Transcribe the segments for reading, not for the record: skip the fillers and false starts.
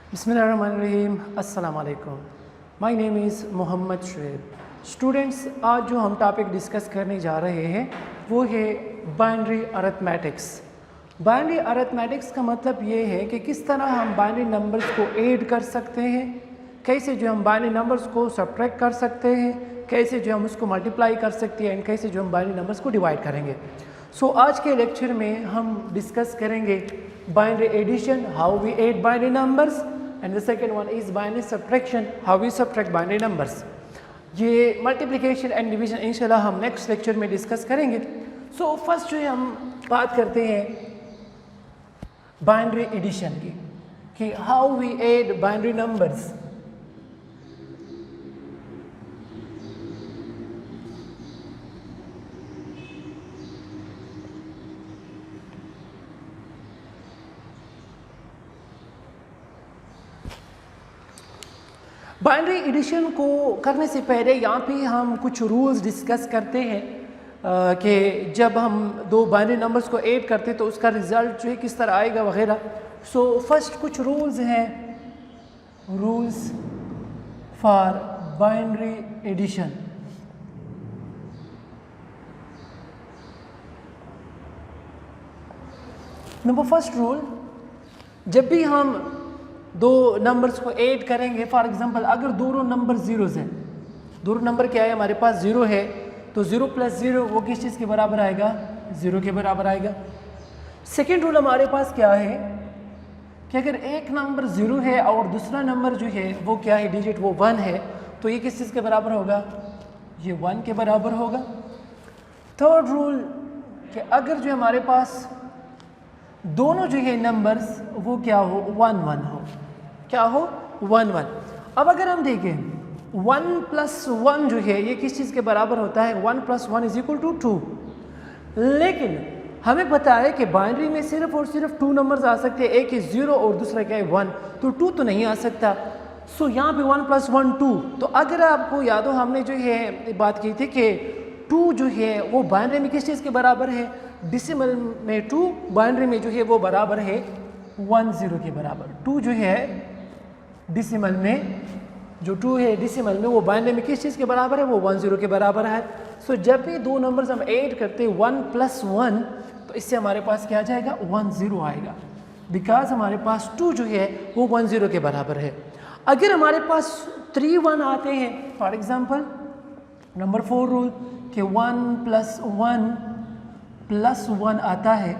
बिस्मिल्लाहिर्रहमानिर्रहीम, अस्सलाम वालेकुम। My name is Mohammad Shoaib. Students, आज जो हम टॉपिक डिस्कस करने जा रहे हैं वो है बाइनरी अरिथमेटिक्स। बाइनरी अरिथमेटिक्स का मतलब ये है कि किस तरह हम बाइनरी नंबर्स को ऐड कर सकते हैं, कैसे जो हम बाइनरी नंबर्स को सब्ट्रैक्ट कर सकते हैं, कैसे जो हम उसको मल्टीप्लाई कर सकते हैं एंड कैसे जो हम बाइनरी नंबर्स को डिवाइड करेंगे। सो आज के लेक्चर में हम डिस्कस करेंगे binary addition, how we add binary numbers, and the second one is binary subtraction, how we subtract binary numbers. ये मल्टीप्लिकेशन एंड डिवीजन इंशाल्लाह हम नेक्स्ट लेक्चर में डिस्कस करेंगे। सो फर्स्ट जो हम बात करते हैं बाइनरी एडिशन की कि how we add binary numbers. Binary addition को करने से पहले यहाँ पे हम कुछ रूल्स डिस्कस करते हैं कि जब हम दो बाइनरी नंबर्स को ऐड करते हैं तो उसका रिज़ल्ट जो है किस तरह आएगा वगैरह। सो फर्स्ट कुछ रूल्स हैं, rules for binary addition. Number first rule, जब भी हम दो नंबर्स को ऐड करेंगे, फॉर एग्जांपल अगर दोनों नंबर ज़ीरोज़ हैं, दोनों नंबर क्या है हमारे पास ज़ीरो है, तो ज़ीरो प्लस ज़ीरो वो किस चीज़ के बराबर आएगा, ज़ीरो के बराबर आएगा। सेकेंड रूल हमारे पास क्या है कि अगर एक नंबर ज़ीरो है और दूसरा नंबर जो है वो क्या है, डिजिट वो वन है, तो ये किस चीज़ के बराबर होगा, ये वन के बराबर होगा। थर्ड रूल कि अगर जो हमारे पास दोनों जो है नंबर्स वो क्या हो, वन वन हो, क्या हो, वन वन। अब अगर हम देखें वन प्लस वन जो है ये किस चीज़ के बराबर होता है, one plus one is equal to two. लेकिन हमें पता है कि बाइनरी में सिर्फ और सिर्फ टू नंबर्स आ सकते हैं, एक है ज़ीरो और दूसरा क्या है वन, तो टू तो नहीं आ सकता। सो यहाँ पे वन प्लस वन टू। तो अगर आपको याद हो हमने जो है बात की थी कि टू जो है वो बाइनरी में किस चीज़ के बराबर है, डिसिमल में टू, बाइनरी में जो है वो बराबर है वन ज़ीरो के बराबर। टू जो है डिसिमल में, जो टू है डिसिमल में वो बाइनरी में किस चीज़ के बराबर है, वो वन ज़ीरो के बराबर है। सो जब भी दो नंबर्स हम ऐड करते हैं वन प्लस वन, तो इससे हमारे पास क्या आ जाएगा, वन ज़ीरो आएगा, बिकॉज हमारे पास टू जो है वो वन ज़ीरो के बराबर है। अगर हमारे पास थ्री वन आते हैं, for example number four rule कि वन प्लस वन आता है,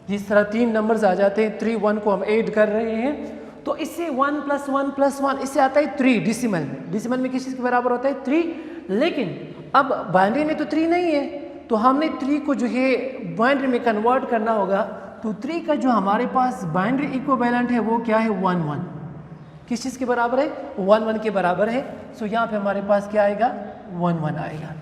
जिस तरह तीन नंबर्स आ जाते हैं, थ्री वन को हम ऐड कर रहे हैं, तो इससे वन प्लस वन इससे आता है थ्री डिसिमल में। डिसिमल में किस चीज़ के बराबर होता है, थ्री। लेकिन अब बाइनरी में तो थ्री नहीं है, तो हमने थ्री को जो है बाइनरी में कन्वर्ट करना होगा। तो थ्री का जो हमारे पास बाइनरी इक्विवेलेंट है वो क्या है, वन वन। किस चीज़ के बराबर है, वन वन के बराबर है। सो यहाँ पे हमारे पास क्या आएगा, वन वन आएगा।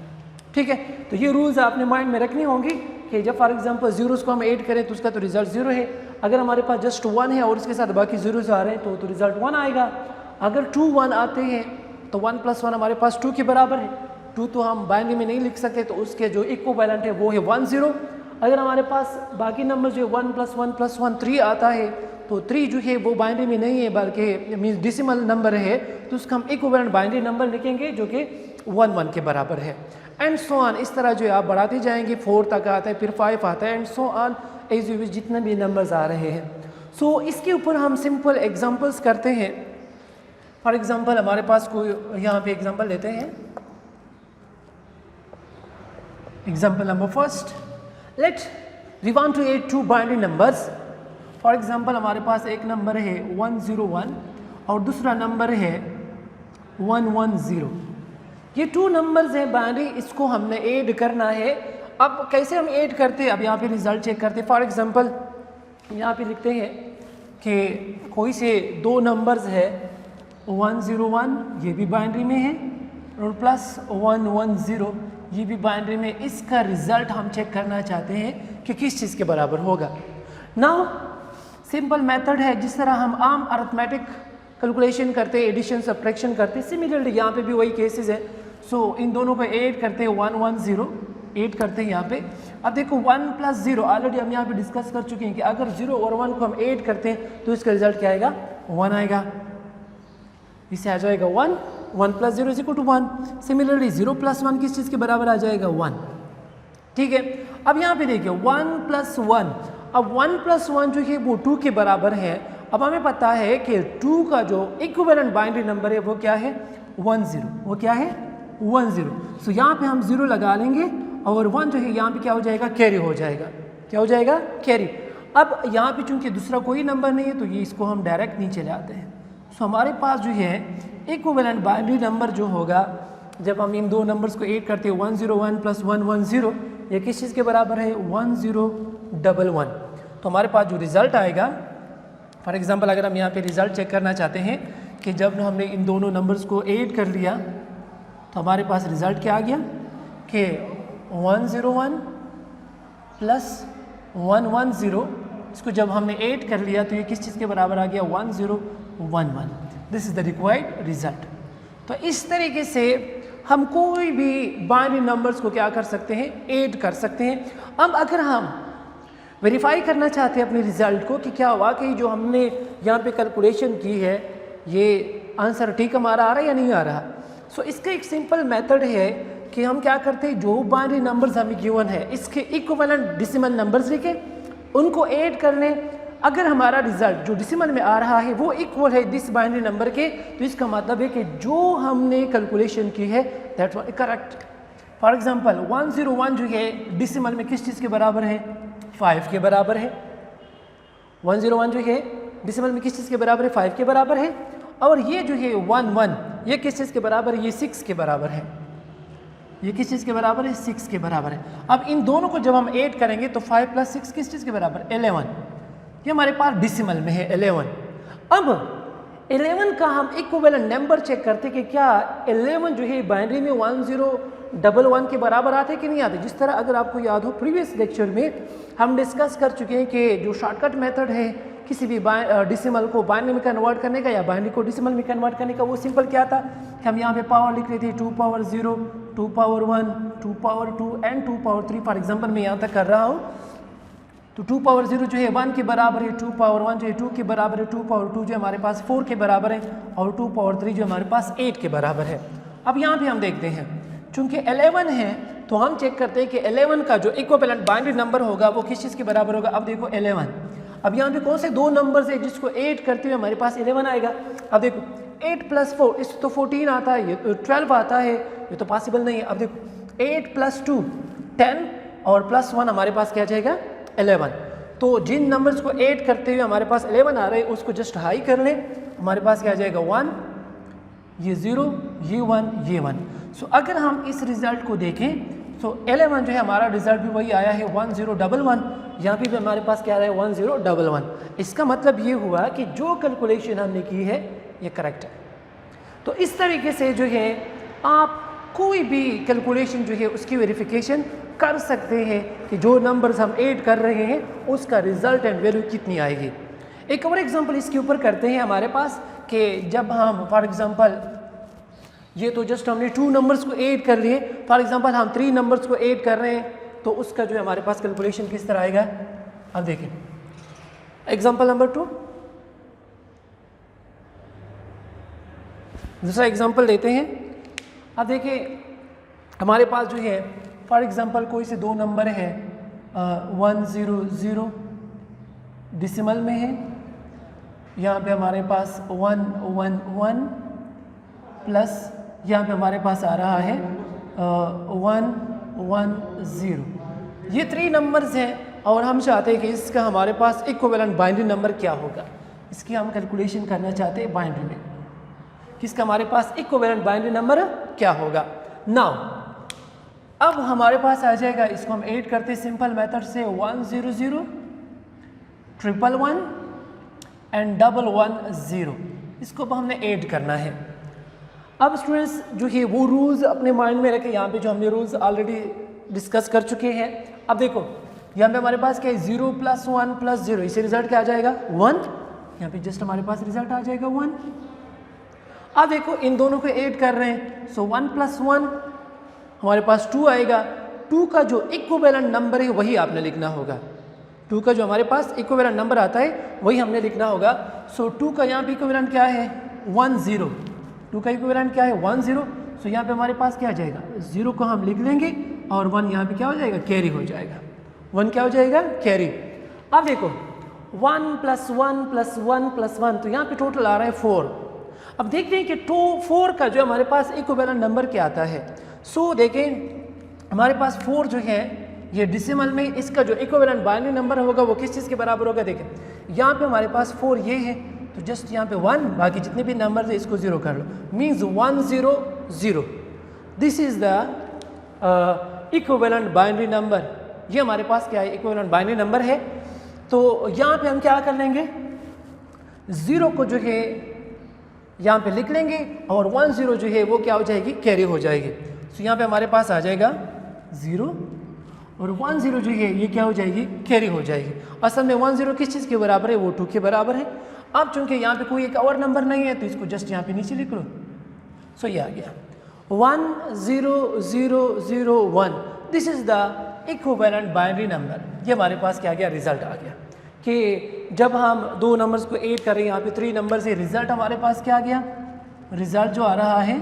ठीक है, तो ये रूल्स आपने माइंड में रखनी होंगी कि जब फॉर एग्जांपल जीरोस को हम ऐड करें तो उसका तो रिजल्ट ज़ीरो है। अगर हमारे पास जस्ट वन है और उसके साथ बाकी जीरोस आ रहे हैं तो रिजल्ट वन आएगा। अगर टू वन आते हैं तो वन प्लस वन हमारे पास टू के बराबर है, टू तो हम बाइनरी में नहीं लिख सकते, तो उसके जो इक्विवेलेंट है वो है वन ज़ीरो। अगर हमारे पास बाकी नंबर जो वन प्लस वन थ्री आता है, तो थ्री जो है वो बाइनरी में नहीं है बल्कि मीन्स डिसिमल नंबर है, तो उसका हम इक्विवेलेंट बाइनरी नंबर लिखेंगे जो कि वन वन के बराबर है। एंड सो ऑन, इस तरह जो है आप बढ़ाते जाएंगे, फोर तक आता है, फिर फाइव आता है, and so on as you जितने भी नंबर्स आ रहे हैं। सो इसके ऊपर हम सिंपल एग्जांपल्स करते हैं। फॉर एग्जांपल हमारे पास कोई यहाँ पे एग्जांपल लेते हैं। Example number first, let we want to add two binary numbers. For example हमारे पास एक नंबर है 101 और दूसरा नंबर है 110। ये टू नंबर्स हैं बाइनरी, इसको हमने ऐड करना है। अब कैसे हम ऐड करते हैं, अब यहाँ पे रिजल्ट चेक करते हैं। फॉर एग्जांपल यहाँ पे लिखते हैं कि कोई से दो नंबर्स है 101, ये भी बाइनरी में है, और प्लस 110 ये भी बाइनरी में। इसका रिजल्ट हम चेक करना चाहते हैं कि किस चीज़ के बराबर होगा। नाउ सिंपल मेथड है, जिस तरह हम आम अरिथमेटिक कैलकुलेशन करते हैं, एडिशन सब्ट्रैक्शन करते हैं, सिमिलरली यहाँ पे भी वही केसेस है। सो इन दोनों को ऐड करते हैं 110 ऐड करते हैं यहाँ पे। अब देखो 1 प्लस 0 ऑलरेडी हम यहाँ पे डिस्कस कर चुके हैं कि अगर 0 और 1 को हम ऐड करते हैं तो इसका रिजल्ट क्या आएगा, 1 आएगा, इससे आ जाएगा 1, 1 plus 0 is equal to 1। Similarly 0 plus 1 किस चीज़ के बराबर आ जाएगा? 1। ठीक है, अब यहाँ पे देखिए 1 प्लस 1, अब 1 प्लस 1 जो है वो 2 के बराबर है। अब हमें पता है कि 2 का जो इक्विवेलेंट बाइनरी नंबर है वो क्या है? 1 0। वो क्या है? 1 0। सो यहाँ पे हम 0 लगा लेंगे और 1 जो है यहाँ पे क्या हो जाएगा? कैरी हो जाएगा। क्या हो जाएगा? कैरी। अब यहाँ पे चूंकि दूसरा कोई नंबर नहीं है तो ये इसको हम डायरेक्ट नीचे ले आते हैं। सो हमारे पास जो है इक्विवेलेंट बाइनरी नंबर जो होगा, जब हम इन दो नंबर्स को ऐड करते हैं 101 प्लस 110, ये किस चीज़ के बराबर है? 1011। तो हमारे पास जो रिज़ल्ट आएगा, फॉर एग्जांपल अगर हम यहाँ पे रिज़ल्ट चेक करना चाहते हैं कि जब हमने इन दोनों नंबर्स को ऐड कर लिया तो हमारे पास रिज़ल्ट क्या आ गया कि 101 प्लस 110, इसको जब हमने ऐड कर लिया तो ये किस चीज़ के बराबर आ गया? 1011। This is the required result. तो इस तरीके से हम कोई भी बाइनरी नंबर्स को क्या कर सकते हैं? ऐड कर सकते हैं। अब अगर हम वेरीफाई करना चाहते हैं अपने रिज़ल्ट को कि क्या वाकई जो हमने यहाँ पे कैलकुलेशन की है ये आंसर ठीक हमारा आ रहा है या नहीं आ रहा, सो इसका एक सिंपल मेथड है कि हम क्या करते हैं, जो बाइनरी नंबर्स हमें गिवन है इसके इक्विवेलेंट डेसिमल नंबर्स लिखें, उनको ऐड कर लें। अगर हमारा रिजल्ट जो डेसिमल में आ रहा है वो इक्वल है दिस बाइनरी नंबर के, तो इसका मतलब है कि जो हमने कैलकुलेशन की है that was correct. For example 101 जो है डेसिमल में किस चीज़ के बराबर है? 5 के बराबर है। 101 जो है डेसिमल में किस चीज़ के बराबर है? 5 के बराबर है। और ये जो है 11 ये किस चीज़ के बराबर है? ये 6 के बराबर है। ये किस चीज़ के बराबर है? 6 के बराबर है। अब इन दोनों को जब हम ऐड करेंगे तो 5 प्लस 6 किस चीज़ के बराबर? 11। ये हमारे पास डेसिमल में है 11। अब 11 का हम इक्विवेलेंट नंबर चेक करते कि क्या 11 जो है बाइनरी में 1011 के बराबर आते कि नहीं आते। जिस तरह अगर आपको याद हो प्रीवियस लेक्चर में हम डिस्कस कर चुके हैं कि जो शॉर्टकट मेथड है किसी भी डेसिमल को बाइनरी में कन्वर्ट करने का या बाइनरी को डेसिमल में कन्वर्ट करने का, वो सिंपल क्या था कि हम यहाँ पे पावर लिख रहे थे 2 power 0, 2 power 1, 2 power 2 and 2 power 3। For example मैं यहाँ तक कर रहा हूँ तो 2 पावर 0 जो है 1 के बराबर है, 2 पावर 1 जो है 2 के बराबर है, 2 पावर 2 जो हमारे पास 4 के बराबर है और 2 पावर 3 जो हमारे पास 8 के बराबर है। अब यहाँ पे हम देखते हैं चूंकि 11 है तो हम चेक करते हैं कि 11 का जो इक्विवेलेंट बाइनरी नंबर होगा वो किस चीज़ के बराबर होगा। अब देखो 11, अब यहाँ पे कौन से दो नंबर्स है जिसको ऐड करते हुए हमारे पास 11 आएगा। अब देखो 8 प्लस 4 इस तो 14 आता है, ये तो 12 आता है, ये तो पॉसिबल नहीं है। अब देखो 8 प्लस 2 10 और प्लस 1 हमारे पास क्या जाएगा? 11। तो जिन नंबर्स को ऐड करते हुए हमारे पास 11 आ रहे हैं उसको जस्ट हाई कर लें, हमारे पास क्या जाएगा? 1, ये 0, ये 1, ये 1। सो अगर हम इस रिजल्ट को देखें तो 11 जो है हमारा रिजल्ट भी वही आया है 1011। यहाँ पे भी हमारे पास क्या आ रहा है? 1011। इसका मतलब ये हुआ कि जो कैलकुलेशन हमने की है ये करेक्ट है। तो इस तरीके से जो है आप कोई भी कैलकुलेशन जो है उसकी वेरिफिकेशन कर सकते हैं कि जो नंबर्स हम ऐड कर रहे हैं उसका रिजल्ट एंड वैल्यू कितनी आएगी। एक और एग्जांपल इसके ऊपर करते हैं हमारे पास कि जब हम फॉर एग्जांपल ये तो जस्ट हमने 2 नंबर्स को ऐड कर लिए, फॉर एग्जांपल हम 3 नंबर्स को ऐड कर रहे हैं तो उसका जो है हमारे पास कैलकुलेशन किस तरह आएगा। अब देखें एग्जांपल नंबर 2, दूसरा एग्जांपल देते हैं। अब देखिए हमारे पास जो है फॉर एग्जांपल कोई से दो नंबर है 100 डेसिमल में है, यहाँ पे हमारे पास 111 प्लस यहाँ पे हमारे पास आ रहा है 110। ये 3 नंबर्स हैं और हम चाहते हैं कि इसका हमारे पास इक्विवेलेंट बाइनरी नंबर क्या होगा, इसकी हम कैलकुलेशन करना चाहते हैं बाइनरी में, किसका हमारे पास इक्विवेलेंट बाइनरी नंबर क्या होगा। नाउ अब हमारे पास आ जाएगा, इसको हम ऐड करते हैं सिंपल मेथड से 100 111 एंड 110, इसको अब हमने ऐड करना है। अब स्टूडेंट्स जो है वो रूल्स अपने माइंड में रखें, यहाँ पे जो हमने रूल्स ऑलरेडी डिस्कस कर चुके हैं। अब देखो यहाँ पे हमारे पास क्या है 0 प्लस 1 प्लस 0, इसे रिजल्ट क्या आ जाएगा 1, यहाँ पे जस्ट हमारे पास रिजल्ट आ जाएगा 1। अब देखो इन दोनों को ऐड कर रहे हैं, सो 1 प्लस 1 हमारे पास 2 आएगा। 2 का जो इक्विवेलेंट नंबर है वही आपने लिखना होगा, 2 का जो हमारे पास इक्विवेलेंट नंबर आता है वही हमने लिखना होगा। सो 2 का यहाँ पे इक्विवेलेंट क्या है 10, 2 का इक्विवेलेंट क्या है 10। सो यहाँ पे हमारे पास क्या आ जाएगा 0 को हम लिख लेंगे और 1 यहाँ पे क्या हो जाएगा कैरी हो जाएगा, 1 क्या हो जाएगा कैरी। अब देखो 1 + 1 + 1 + 1 तो यहाँ पे टोटल आ रहा है 4। अब देखते हैं कि 4 का जो हमारे पास इक्विवेलेंट नंबर क्या आता है। सो देखें हमारे पास 4 जो है ये डेसिमल में इसका जो इक्विवेलेंट बाइनरी नंबर होगा वो किस चीज़ के बराबर होगा। देखें यहाँ पे हमारे पास 4 ये है तो जस्ट यहाँ पे 1, बाकी जितने भी नंबर है इसको 0 कर लो, means 1 0 0। This is the equivalent binary number. ये हमारे पास क्या है इक्विवेलेंट बाइनरी नंबर है। तो यहाँ पे हम क्या कर लेंगे 0 को जो है यहाँ पे लिख लेंगे और 1 0 जो है वो क्या हो जाएगी कैरी हो जाएगी। तो यहाँ पे हमारे पास आ जाएगा 0 और 1 0 जो है ये क्या हो जाएगी कैरी हो जाएगी। असल में 1 0 किस चीज़ के बराबर है वो 2 के बराबर है। अब चूंकि यहाँ पे कोई एक और नंबर नहीं है तो इसको जस्ट यहाँ पे नीचे लिख लो। सो ये आ गया 1 0 0 0 1। This is the equivalent binary number. ये हमारे पास क्या आ गया रिजल्ट आ गया कि जब हम दो नंबर्स को ऐड करें यहाँ पे 3 नंबर से रिजल्ट हमारे पास क्या आ गया, रिजल्ट जो आ रहा है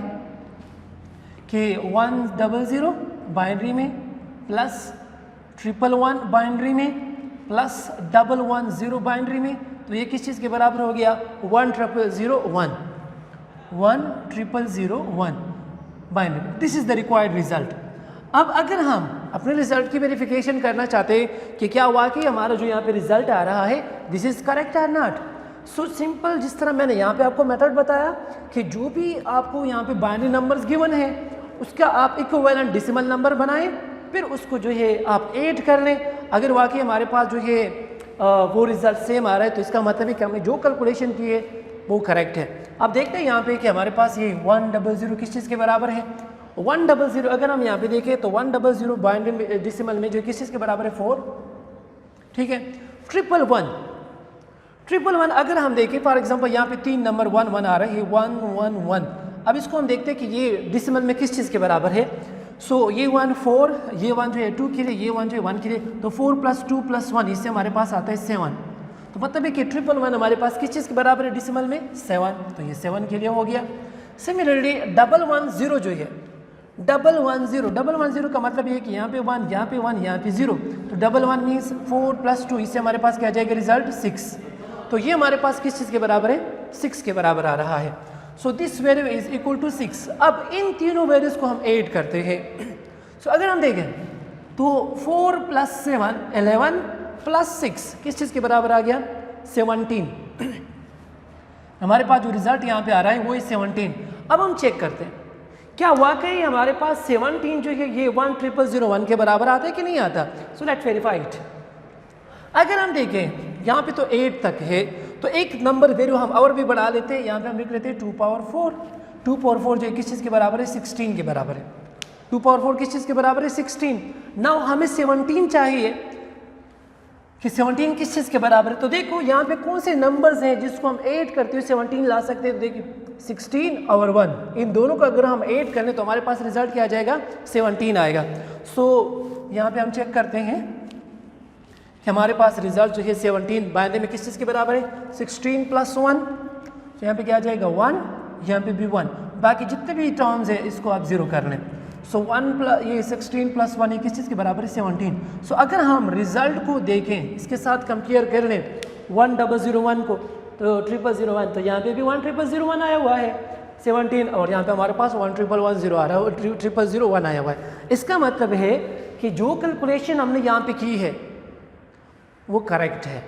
कि 100 बाइनरी में प्लस 111 बाइनरी में प्लस 110 बाइनरी में। तो ये किस चीज़ के बराबर हो गया 10001 binary. This is the required result. अब अगर हम अपने रिजल्ट की वेरिफिकेशन करना चाहते हैं कि क्या वाकई हमारा जो यहाँ पे रिजल्ट आ रहा है दिस इज़ करेक्ट और नॉट, सो सिंपल जिस तरह मैंने यहाँ पे आपको मेथड बताया कि जो भी आपको यहाँ पे बाइनरी नंबर्स गिवन है उसका आप इक्विवेलेंट डेसिमल नंबर बनाएं, फिर उसको जो है आप ऐड कर लें। अगर वाकई हमारे पास जो है वो रिजल्ट सेम आ रहा है तो इसका मतलब है कि हमने जो कैलकुलेशन की है वो करेक्ट है। अब देखते हैं यहाँ पे कि हमारे पास ये 100 किस चीज़ के बराबर है। 100 अगर हम यहाँ पे देखें तो 100 बाइनरी डेसिमल में जो किस चीज़ के बराबर है 4, ठीक है। 111 अगर हम देखें फॉर एग्जांपल यहाँ पे 3 नंबर 1 1 आ रहा है 1 1 1। अब इसको हम देखते हैं कि ये डेसिमल में किस चीज़ के बराबर है। सो ये 1 4, ये 1 जो है 2 के लिए, ये 1 जो है 1 के लिए, तो 4 + 2 + 1 इससे हमारे पास आता है 7। तो मतलब है कि 111 हमारे पास किस चीज़ के बराबर है डेसिमल में 7, तो ये 7 के लिए हो गया। सिमिलरली 110 जो है 110 का मतलब ये है कि यहाँ पे 1 यहाँ पे 1 यहाँ पे 0, तो 11 मीन्स 4 + 2 इससे हमारे पास क्या आ जाएगा रिजल्ट 6। तो ये हमारे पास किस चीज़ के बराबर है 6 के बराबर आ रहा है। So this value is equal to 6। अब इन तीनों वैल्यूज को हम ऐड करते हैं। सो अगर हम देखें तो 4 + 7 11 + 6 किस चीज़ के बराबर आ गया 17। हमारे पास जो रिजल्ट यहाँ पे आ रहा है वो है 17। अब हम चेक करते हैं क्या वाकई हमारे पास 17 जो है ये 10001 के बराबर आता है कि नहीं आता। So let's verify it. अगर हम देखें यहाँ पे तो 8 तक है तो एक नंबर वैल्यू हम और भी बढ़ा लेते हैं, यहाँ पे हम लिख लेते हैं 2 पावर 4। 2 पावर 4 जो है किस चीज़ के बराबर है 16 के बराबर है। 2 पावर 4 किस चीज़ के बराबर है 16। नाउ हमें 17 चाहिए कि 17 किस चीज़ के बराबर है। तो देखो यहाँ पे कौन से नंबर्स हैं जिसको हम ऐड करते हुए 17 ला सकते हैं। तो देखिए 16 और 1 इन दोनों को अगर हम ऐड कर लें तो हमारे पास रिजल्ट क्या आ जाएगा 17 आएगा। सो यहाँ पे हम चेक करते हैं कि हमारे पास रिजल्ट जो है 17 बाइनरी में किस चीज़ के बराबर है 16 + 1। तो यहाँ पे क्या आ जाएगा 1, यहाँ पे भी 1, बाकी जितने भी टर्म्स है इसको आप 0 कर लें। सो 16 + 1 ये किस चीज़ के बराबर है 17। सो अगर हम रिजल्ट को देखें इसके साथ कंपेयर कर लें 1001 को तो 0001, तो यहाँ पे भी 1001 आया हुआ है 17 और यहाँ पे हमारे पास 11110 आ रहा है 0001 आया हुआ है। इसका मतलब है कि जो कैलकुलेशन हमने यहाँ पे की है वो करेक्ट है।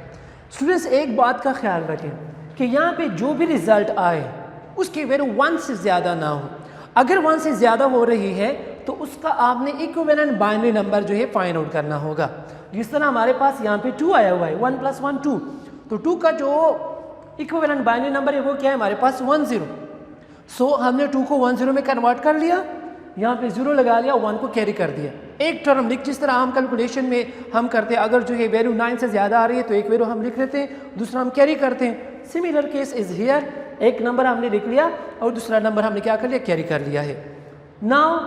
स्टूडेंट्स एक बात का ख्याल रखें कि यहाँ पे जो भी रिजल्ट आए उसकी वैल्यू 1 से ज़्यादा ना हो। अगर 1 से ज़्यादा हो रही है तो उसका आपने इक्विवेलेंट बाइनरी नंबर जो है फाइंड आउट करना होगा। जिस तरह हमारे पास यहाँ पे 2 आया हुआ है 1 + 1 2, तो 2 का जो इक्विवेलेंट बाइनरी नंबर है वो क्या है हमारे पास 10। सो हमने 2 को 10 में कन्वर्ट कर लिया, यहाँ पे 0 लगा लिया, 1 को कैरी कर दिया। एक टर्म लिख जिस तरह हम कैलकुलेशन में हम करते हैं, अगर जो है वैल्यू 9 से ज़्यादा आ रही है तो एक वैल्यू हम लिख लेते हैं, दूसरा हम कैरी करते हैं। सिमिलर केस इज़ हियर, एक नंबर हमने लिख लिया और दूसरा नंबर हमने क्या कर लिया कैरी कर लिया है। नाउ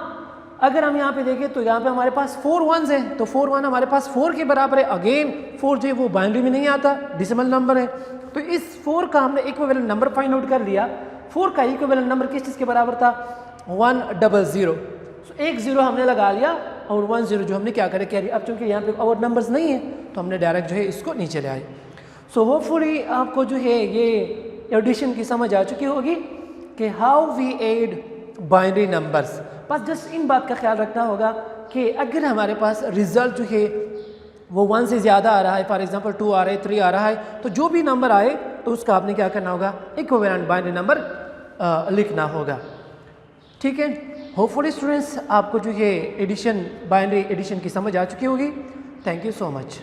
अगर हम यहाँ पे देखें तो यहाँ पे हमारे पास 4 1s हैं, तो 4 1 हमारे पास 4 के बराबर है। अगेन 4 जो है वो बाइनरी में नहीं आता, डेसिमल नंबर है। तो इस 4 का हमने इक्विवेलेंट नंबर फाइंड आउट कर लिया। 4 का इक्विवेलेंट नंबर किस चीज़ के बराबर था? 100। सो एक 0 हमने लगा लिया और 1 0 जो हमने क्या करे कैरी। अब चूँकि यहाँ पे और नंबर्स नहीं है तो हमने डायरेक्ट जो है इसको नीचे ले आए। सो होपफुली आपको जो है ये एडिशन की समझ आ चुकी होगी कि how we add binary numbers. बस जस्ट इन बात का ख्याल रखना होगा कि अगर हमारे पास रिजल्ट जो है वो 1 से ज़्यादा आ रहा है, फॉर एग्जांपल 2 आ रहा है, 3 आ रहा है, तो जो भी नंबर आए तो उसका आपने क्या करना होगा? इक्विवेलेंट बाइनरी नंबर लिखना होगा। ठीक है, होपफुली स्टूडेंट्स आपको जो है एडिशन, बाइनरी एडिशन की समझ आ चुकी होगी। Thank you so much.